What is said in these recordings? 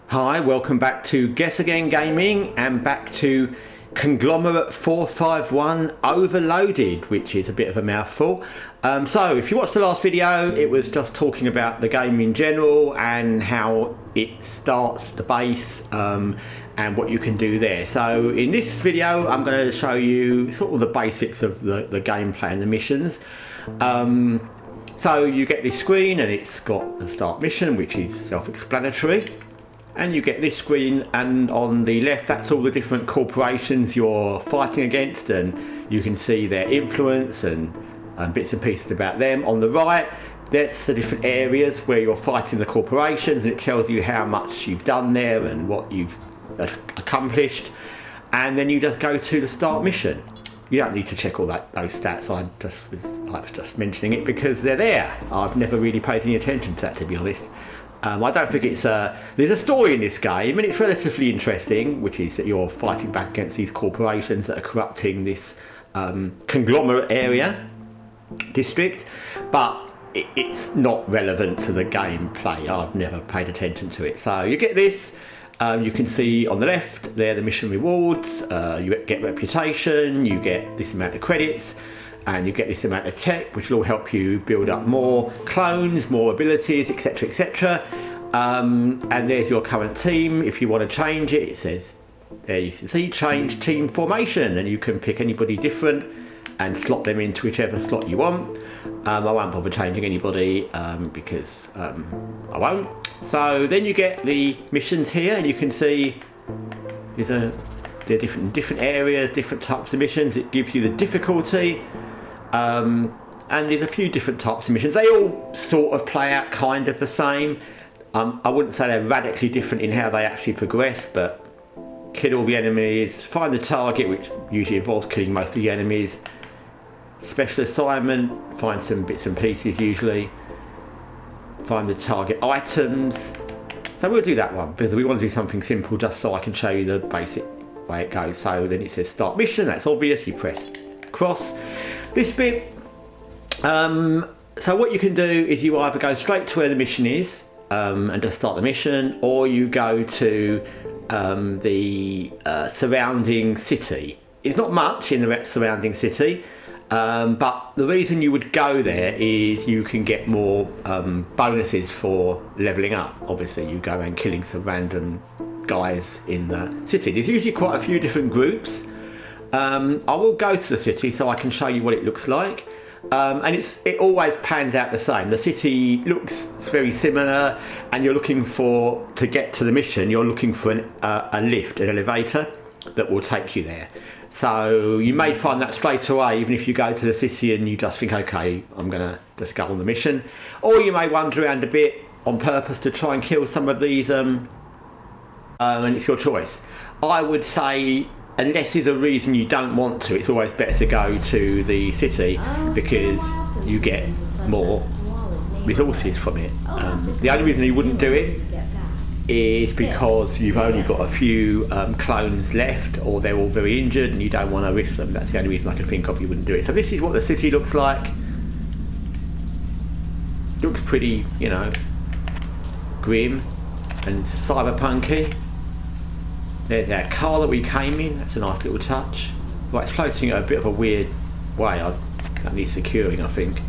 Hi, welcome back to Guessagaingaming and back to Conglomerate 451 Overloaded, which is a bit of a mouthful. So if you watched the last video, it was just talking about the game in general and how it starts the base and what you can do there. So in this video, I'm going to show you sort of the basics of the gameplay and the missions. So you get this screen and it's got the start mission, which is self-explanatory. And you get this screen, and on the left that's all the different corporations you're fighting against, and you can see their influence and bits and pieces about them. On the right, that's the different areas where you're fighting the corporations, and it tells you how much you've done there and what you've accomplished. And then you just go to the start mission. You don't need to check all those stats. I was just mentioning it because they're there. I've never really paid any attention to that, to be honest. I don't think it's there's a story in this game, and it's relatively interesting, which is that you're fighting back against these corporations that are corrupting this conglomerate area district, but it's not relevant to the gameplay. I've never paid attention to it. So you get this. You can see on the left there the mission rewards. You get reputation. You get this amount of credits. And you get this amount of tech, which will all help you build up more clones, more abilities, etc, etc. And there's your current team. If you want to change it, it says there you can see change team formation, and you can pick anybody different and slot them into whichever slot you want. I won't bother changing anybody because I won't. So then you get the missions here, and you can see they're different areas, different types of missions. It gives you the difficulty. And there's a few different types of missions. They all sort of play out kind of the same. I wouldn't say they're radically different in how they actually progress, but kill all the enemies, find the target, which usually involves killing most of the enemies. Special assignment, find some bits and pieces usually. Find the target items. So we'll do that one because we want to do something simple just so I can show you the basic way it goes. So then it says start mission, that's obvious, you press cross. This bit, so what you can do is you either go straight to where the mission is and just start the mission, or you go to the surrounding city. It's not much in the surrounding city, but the reason you would go there is you can get more bonuses for leveling up. Obviously you go around killing some random guys in the city. There's usually quite a few different groups. I will go to the city so I can show you what it looks like, and it always pans out the same. The city looks very similar, and you're looking to get to the mission, you're looking for a lift, an elevator that will take you there. So you may find that straight away, even if you go to the city and you just think, okay, I'm gonna just go on the mission, or you may wander around a bit on purpose to try and kill some of these, and it's your choice. I would say, unless there's a reason you don't want to, it's always better to go to the city because you get more resources from it. The only reason you wouldn't do it is because you've only got a few clones left, or they're all very injured and you don't want to risk them. That's the only reason I can think of you wouldn't do it. So this is what the city looks like. Looks pretty, you know, grim and cyberpunky. There's our car that we came in, that's a nice little touch. Right, it's floating at a bit of a weird way, that needs securing I think.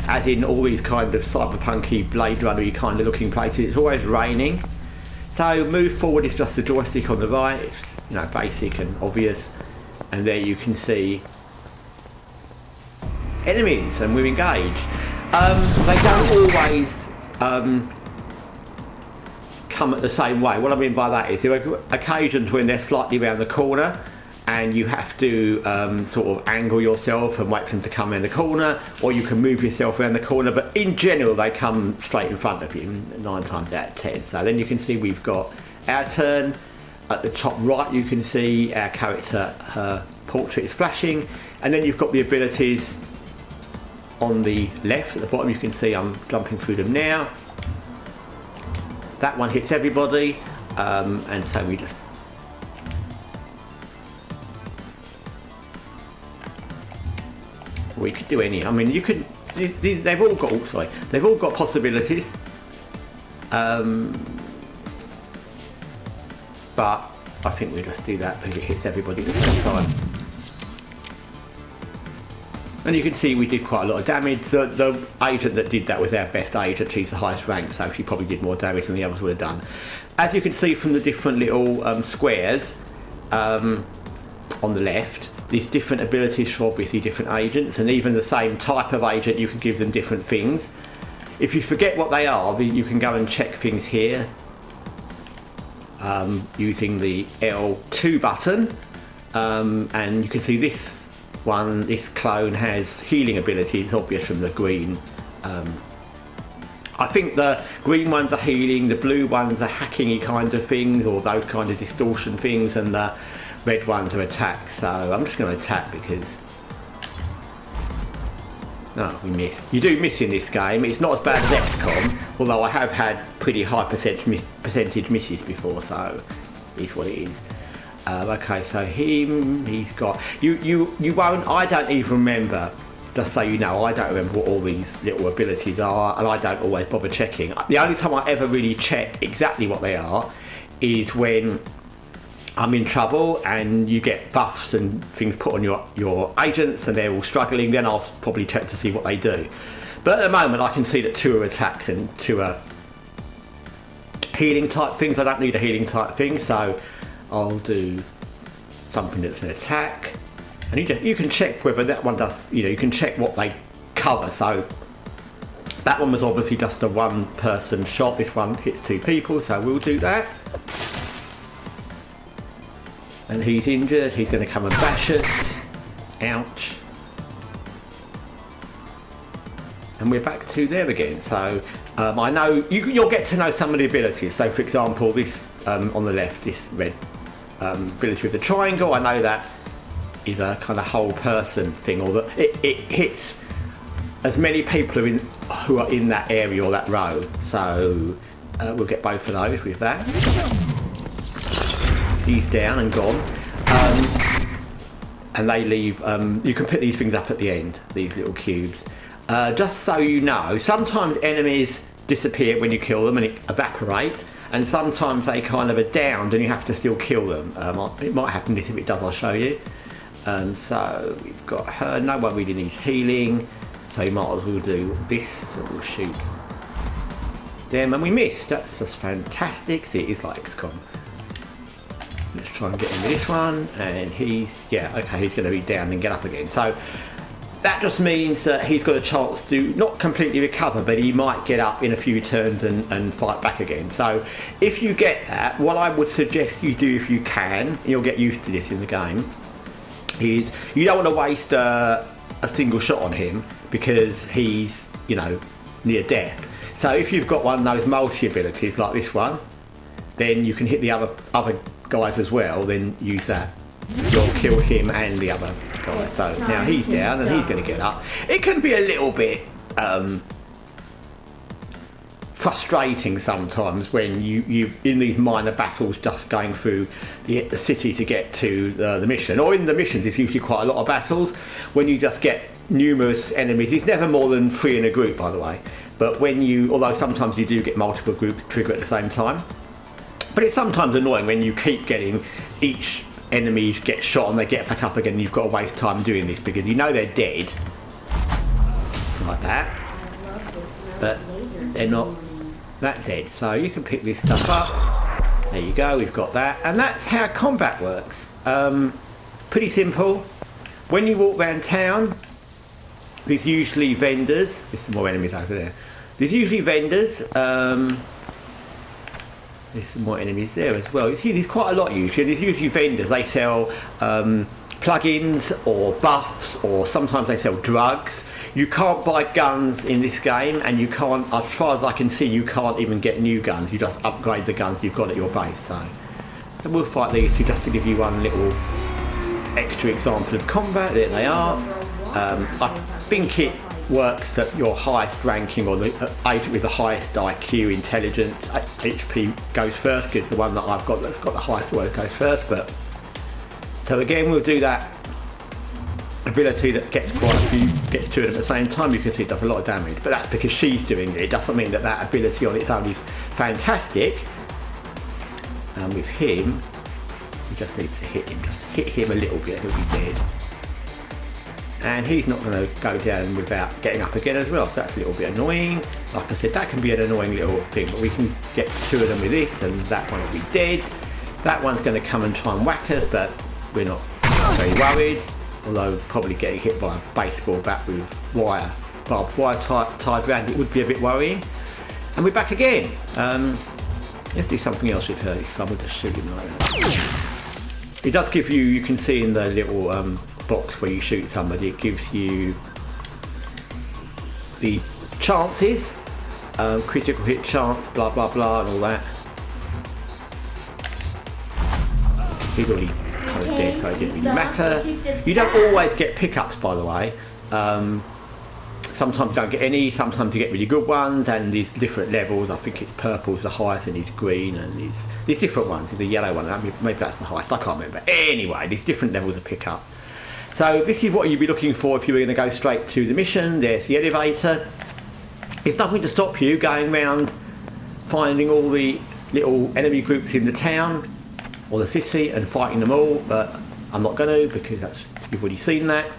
As in all these kind of cyberpunky, Blade Runner-y kind of looking places, it's always raining. So move forward is just the joystick on the right, it's, you know, basic and obvious. And there you can see enemies, and we're engaged. They don't always come at the same way. What I mean by that is there are occasions when they're slightly around the corner and you have to sort of angle yourself and wait for them to come around the corner, or you can move yourself around the corner, but in general they come straight in front of you 9 times out of 10. So then you can see we've got our turn. At the top right you can see our character, her portrait is flashing, and then you've got the abilities on the left. At the bottom you can see I'm jumping through them now. That one hits everybody, and so we could do any. I mean, you could. They've all got. They've all got possibilities. but I think we'll just do that because it hits everybody at the same time. And you can see we did quite a lot of damage. The agent that did that was our best agent. She's the highest rank, so she probably did more damage than the others would have done. As you can see from the different little squares on the left, there's different abilities for obviously different agents, and even the same type of agent, you can give them different things. If you forget what they are, you can go and check things here using the L2 button, and you can see this clone has healing abilities. It's obvious from the green. I think the green ones are healing, the blue ones are hacking-y kind of things, or those kind of distortion things, and the red ones are attack. So I'm just going to attack because... No, we missed. You do miss in this game. It's not as bad as XCOM, although I have had pretty high percentage misses before, so it's what it is. Okay, so he's got... You won't... I don't even remember, just so you know, I don't remember what all these little abilities are, and I don't always bother checking. The only time I ever really check exactly what they are is when I'm in trouble and you get buffs and things put on your agents and they're all struggling, then I'll probably check to see what they do. But at the moment I can see that 2 are attacks and 2 are healing type things. I don't need a healing type thing, so I'll do something that's an attack. And you can check whether that one does, you can check what they cover. So that one was obviously just a 1-person shot. This one hits 2 people, so we'll do that. And he's injured, he's going to come and bash us. Ouch. And we're back to there again. So I know, you'll get to know some of the abilities. So for example, this on the left, this red ability with the triangle, I know that is a kind of whole person thing, or that it hits as many people who are in that area or that row. So we'll get both of those with that. He's down and gone, and they leave. You can pick these things up at the end, these little cubes. Just so you know, sometimes enemies disappear when you kill them and it evaporates, and sometimes they kind of are downed and you have to still kill them. It might happen this, if it does I'll show you. So we've got her, no one really needs healing, so you might as well do this, so we'll shoot them, and we missed. That's just fantastic. See, it is like XCOM. Let's try and get into this one, and he's going to be down and get up again. So that just means that he's got a chance to not completely recover, but he might get up in a few turns and fight back again. So if you get that, what I would suggest you do, if you can, you'll get used to this in the game, is you don't want to waste a single shot on him because he's, near death. So if you've got one of those multi-abilities like this one, then you can hit the other guys as well, then use that. You'll kill him and the other guy. So now he's down and he's going to get up. It can be a little bit frustrating sometimes when you in these minor battles just going through the city to get to the mission, or in the missions it's usually quite a lot of battles when you just get numerous enemies. It's never more than 3 in a group, by the way, but although sometimes you do get multiple groups trigger at the same time. But it's sometimes annoying when you keep getting each enemy get shot and they get back up again, and you've got to waste time doing this because they're dead. Like that. But they're not that dead. So you can pick this stuff up. There you go, we've got that. And that's how combat works. Pretty simple. When you walk around town, there's usually vendors. There's some more enemies over there. There's usually vendors. There's some more enemies there as well. You see, there's quite a lot usually. There's usually vendors. They sell plugins or buffs, or sometimes they sell drugs. You can't buy guns in this game, and you can't, as far as I can see, you can't even get new guns. You just upgrade the guns you've got at your base. So we'll fight these two just to give you one little extra example of combat. There they are. I think it works that your highest ranking, or the agent with the highest IQ, intelligence, HP goes first, because the one that I've got that's got the highest worth goes first. But so again, we'll do that ability that gets quite a few, gets 2 at the same time. You can see it does a lot of damage, but that's because she's doing it. It doesn't mean that ability on its own is fantastic. And with him, You just need to hit him, just hit him a little bit and he'll be dead. And he's not going to go down without getting up again as well, so that's a little bit annoying. Like I said, that can be an annoying little thing, but we can get 2 of them with this, and that one will be dead. That one's going to come and try and whack us, but we're not very worried, although probably getting hit by a baseball bat with barbed wire tied around it would be a bit worrying. And we're back again. Let's do something else with her this time. We'll just shoot him like that. It does give you, you can see in the little box where you shoot somebody, it gives you the chances, critical hit chance, blah blah blah and all that. He's already kind of dead, so it didn't really matter. You don't always get pickups, by the way. Sometimes you don't get any, sometimes you get really good ones, and these different levels. I think it's purple's the highest and it's green, and these different ones. The yellow one, maybe that's the highest, I can't remember. Anyway, these different levels of pickup. So this is what you'd be looking for if you were going to go straight to the mission. There's the elevator. There's nothing to stop you going around finding all the little enemy groups in the town or the city and fighting them all, but I'm not going to, because you've already seen that.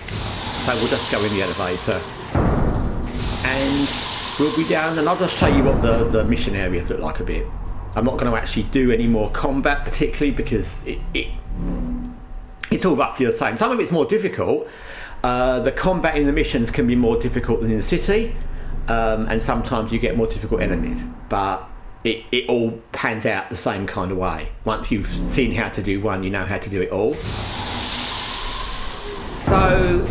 So we'll just go in the elevator and we'll be down, and I'll just show you what the mission areas look like a bit. I'm not going to actually do any more combat particularly, because it's all roughly the same. Some of it's more difficult. The combat in the missions can be more difficult than in the city, and sometimes you get more difficult enemies, but it all pans out the same kind of way. Once you've seen how to do one, you know how to do it all. So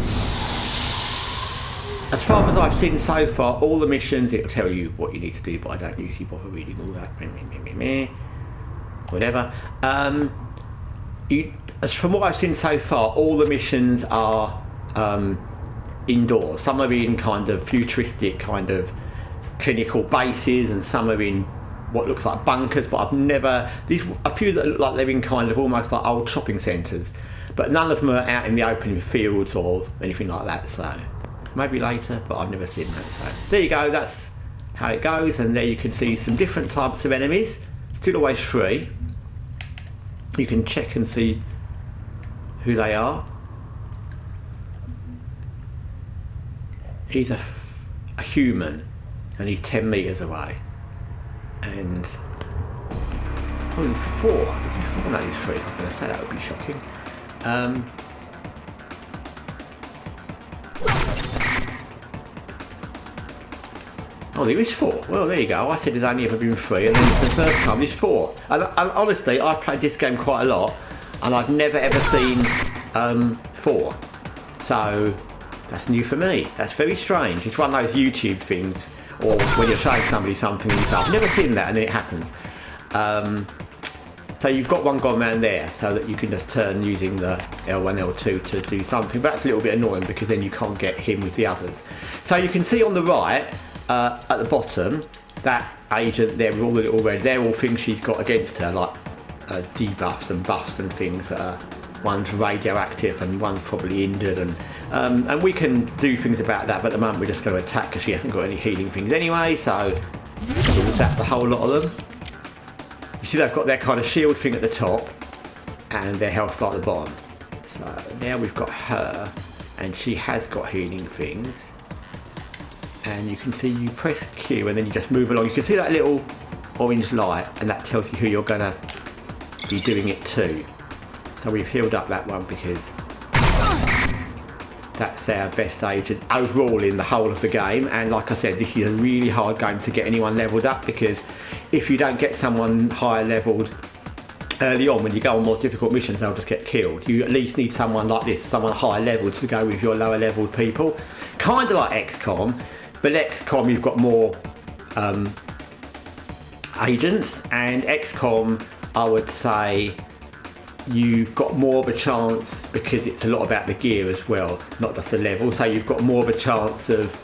as far as I've seen so far, all the missions, it'll tell you what you need to do, but I don't usually bother reading all that. Whatever. As from what I've seen so far, all the missions are indoors. Some are in kind of futuristic kind of clinical bases, and some are in what looks like bunkers, but I've never, a few that look like they're in kind of almost like old shopping centres, but none of them are out in the open fields or anything like that, so maybe later, but I've never seen that. So there you go, that's how it goes, and there you can see some different types of enemies, still always free. You can check and see who they are. He's a human, and he's 10 metres away, and oh, he's 4. Is he 4? No, he's 3. I was going to say that would be shocking. Oh, there is 4. Well, there you go. I said there's only ever been 3, and then the first time there's 4. And honestly, I've played this game quite a lot, and I've never ever seen 4. So that's new for me. That's very strange. It's one of those YouTube things, or when you're showing somebody something and you say, I've never seen that, and then it happens. So you've got one gone around there, so that you can just turn using the L1, L2 to do something. But that's a little bit annoying, because then you can't get him with the others. So you can see on the right, at the bottom, that agent there with all the little red, they're all things she's got against her, like debuffs and buffs and things. One's radioactive and one's probably injured, and we can do things about that, but at the moment we're just going to attack because she hasn't got any healing things anyway, so we'll zap the whole lot of them. You see they've got their kind of shield thing at the top and their health bar at the bottom. So now we've got her, and she has got healing things. And you can see you press Q and then you just move along. You can see that little orange light, and that tells you who you're gonna be doing it to. So we've healed up that one because that's our best agent overall in the whole of the game. And like I said, this is a really hard game to get anyone leveled up, because if you don't get someone higher leveled early on, when you go on more difficult missions, they'll just get killed. You at least need someone like this, someone higher leveled, to go with your lower leveled people. Kind of like XCOM. But XCOM, you've got more agents, and XCOM, I would say you've got more of a chance, because it's a lot about the gear as well, not just the level. So you've got more of a chance of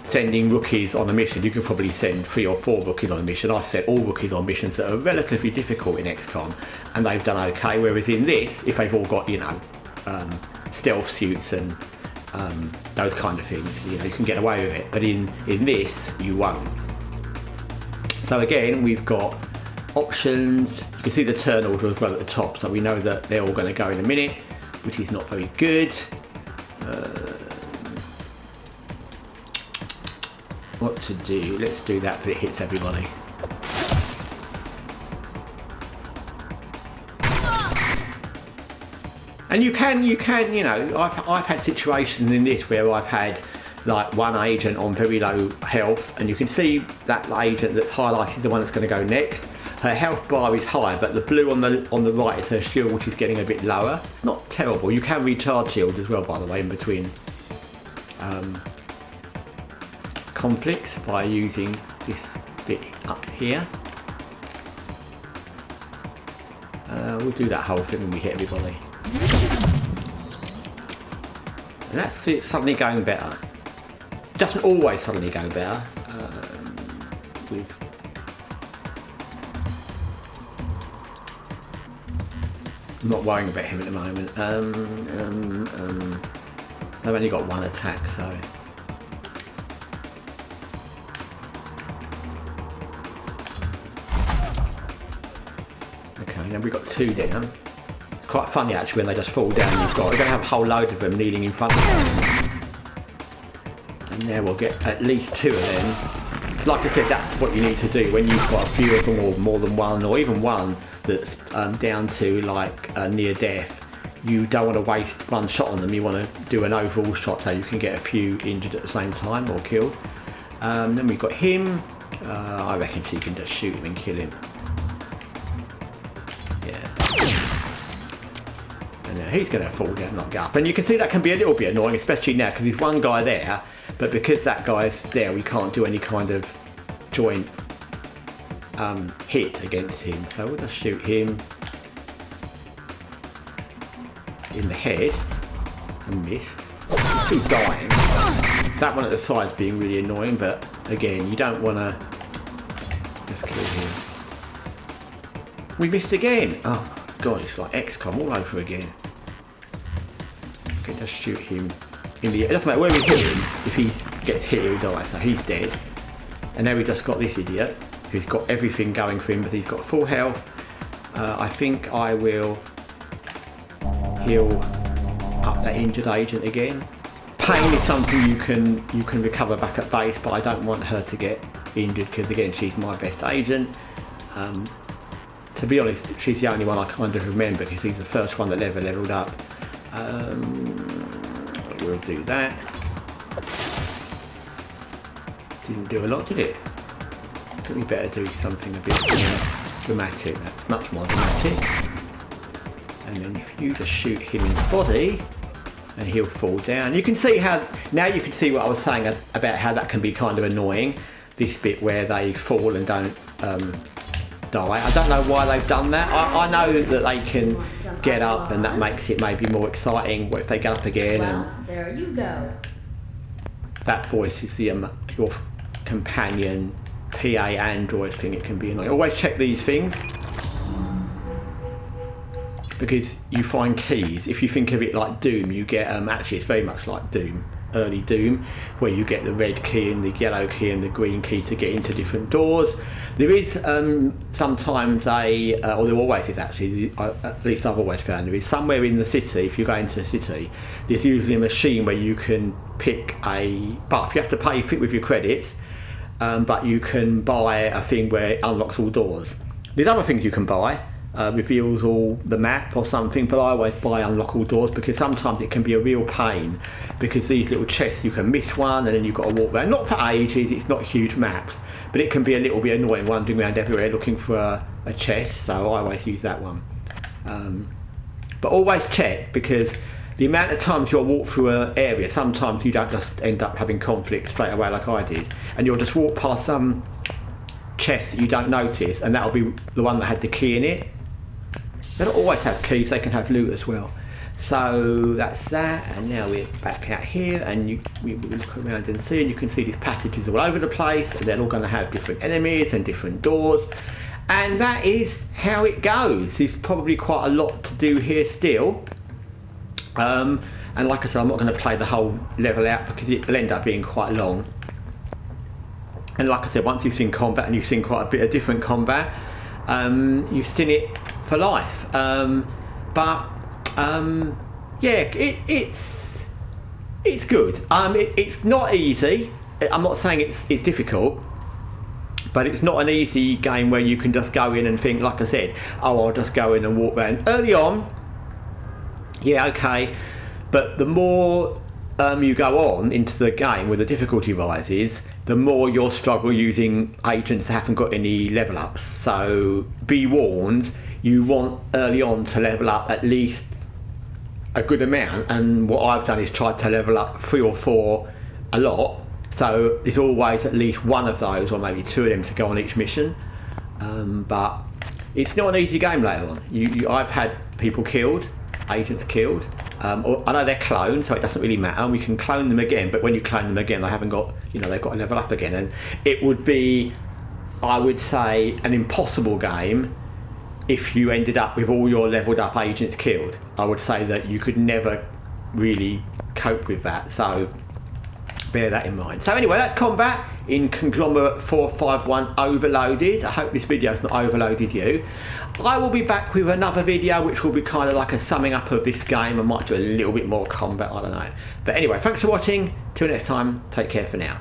sending rookies on a mission. You can probably send 3 or 4 rookies on a mission. I've sent all rookies on missions that are relatively difficult in XCOM, and they've done okay. Whereas in this, if they've all got, you know, stealth suits and those kind of things, you know, you can get away with it, but in this you won't. So again, we've got options. You can see the turn order as well at the top, so we know that they're all going to go in a minute, which is not very good. What to do? Let's do that so it hits everybody. And you can, you know, I've had situations in this where I've had like one agent on very low health, and you can see that agent that's highlighted, the one that's going to go next. Her health bar is high, but the blue on the right is her shield, which is getting a bit lower. It's not terrible. You can recharge shield as well, by the way, in between conflicts by using this bit up here. We'll do that whole thing when we hit everybody. And that's it, suddenly going better. It doesn't always suddenly go better. I'm not worrying about him at the moment. I've only got one attack, so. Okay, then we've got two down. It's quite funny actually when they just fall down. We're going to have a whole load of them kneeling in front of us. And now we'll get at least two of them. Like I said, that's what you need to do when you've got a few of them, or more than one, or even one that's down to like near death. You don't want to waste one shot on them. You want to do an overall shot so you can get a few injured at the same time or killed. Then we've got him. I reckon she can just shoot him and kill him. Yeah. And now he's going to fall down, not go up. And you can see that can be a little bit annoying, especially now because there's one guy there. But because that guy's there, we can't do any kind of joint hit against him. So we'll just shoot him in the head and missed. He's still dying. That one at the side's being really annoying, but again, you don't want to just kill him. We missed again. Oh god, it's like XCOM all over again. Okay, just shoot him. It doesn't matter where we hit him, if he gets hit he'll die, so he's dead. And now we just got this idiot who's got everything going for him, but he's got full health. I think I will heal up that injured agent again. Pain is something you can recover back at base, but I don't want her to get injured because again she's my best agent. To be honest, she's the only one I kind of remember because he's the first one that ever leveled up. We'll do that. Didn't do a lot, did it? I think we better do something a bit more dramatic. That's much more dramatic. And then if you just shoot him in the body, and he'll fall down. You can see how, now you can see what I was saying about how that can be kind of annoying. This bit where they fall and don't die. I don't know why they've done that. I know that they can get up and that makes it maybe more exciting. What if they get up again? Well, and there you go. that voice is the your companion PA Android thing. It can be annoying. Always check these things because you find keys. If you think of it like Doom, you get actually it's very much like Doom, early Doom, where you get the red key and the yellow key and the green key to get into different doors. There is sometimes or there always is actually, at least I've always found there is somewhere in the city, if you go into the city, there's usually a machine where you can pick a buff. You have to pay with your credits, but you can buy a thing where it unlocks all doors. There's other things you can buy. Reveals all the map or something, but I always buy unlock all doors because sometimes it can be a real pain because these little chests you can miss one and then you've got to walk around, not for ages, it's not huge maps, but it can be a little bit annoying wandering around everywhere looking for a chest, so I always use that one. But always check, because the amount of times you'll walk through an area, sometimes you don't just end up having conflict straight away like I did, and you'll just walk past some chest that you don't notice and that'll be the one that had the key in it. They don't always have keys, they can have loot as well. So that's that, and now we're back out here and we look around and see, and you can see these passages all over the place and they're all going to have different enemies and different doors, and that is how it goes. There's probably quite a lot to do here still, and like I said, I'm not going to play the whole level out because it will end up being quite long. And like I said, once you've seen combat and you've seen quite a bit of different combat, you've seen it for life. Yeah, it's good. It's not easy. I'm not saying it's difficult, but it's not an easy game where you can just go in and think, like I said, oh, I'll just go in and walk around. Early on, yeah, okay, but the more you go on into the game where the difficulty rises, the more you'll struggle using agents that haven't got any level ups. So be warned, you want early on to level up at least a good amount, and what I've done is tried to level up 3 or 4 a lot, so there's always at least one of those or maybe 2 of them to go on each mission. But it's not an easy game later on. I've had people killed, agents killed. I know they're cloned, so it doesn't really matter. We can clone them again, but when you clone them again, they haven't got, they've got to level up again, and it would be, I would say, an impossible game if you ended up with all your leveled up agents killed. I would say that you could never really cope with that, so bear that in mind. So anyway, that's combat in Conglomerate 451 Overloaded. I hope this video has not overloaded you. I will be back with another video which will be kind of like a summing up of this game. I might do a little bit more combat, I don't know. But anyway, thanks for watching. Till next time, take care for now.